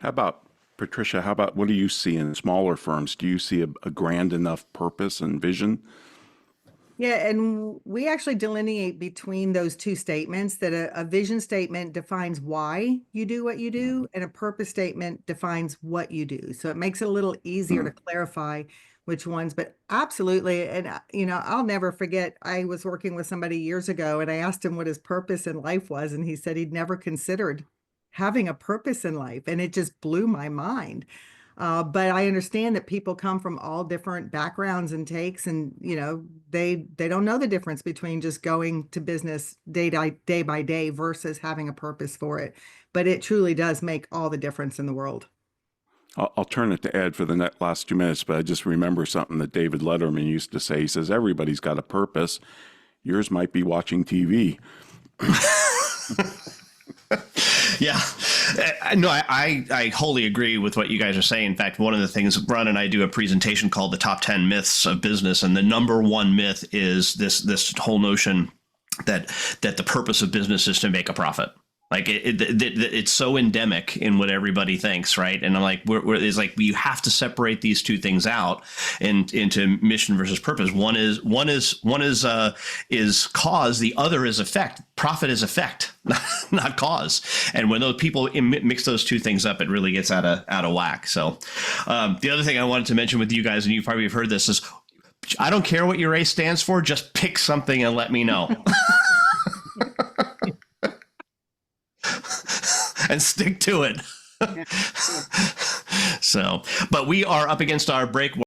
How about, Patricia, how about what do you see in smaller firms? Do you see a grand enough purpose and vision? Yeah, and we actually delineate between those two statements that a vision statement defines why you do what you do, and a purpose statement defines what you do. So it makes it a little easier to clarify which ones, but absolutely. And, I'll never forget, I was working with somebody years ago and I asked him what his purpose in life was, and he said he'd never considered having a purpose in life. And it just blew my mind. But I understand that people come from all different backgrounds and takes, and they don't know the difference between just going to business day by day versus having a purpose for it. But it truly does make all the difference in the world. I'll turn it to Ed for the last 2 minutes, but I just remember something that David Letterman used to say. He says, everybody's got a purpose. Yours might be watching TV. Yeah, no, I wholly agree with what you guys are saying. In fact, one of the things, Ron and I do a presentation called the Top 10 Myths of Business. And the number one myth is this whole notion that the purpose of business is to make a profit. Like it's so endemic in what everybody thinks, right? And I'm like, it's like you have to separate these two things out into mission versus purpose. One is cause. The other is effect. Profit is effect, not cause. And when those people mix those two things up, it really gets out of whack. So the other thing I wanted to mention with you guys, and you probably have heard this, is I don't care what your A stands for. Just pick something and let me know. And stick to it. So, but we are up against our break.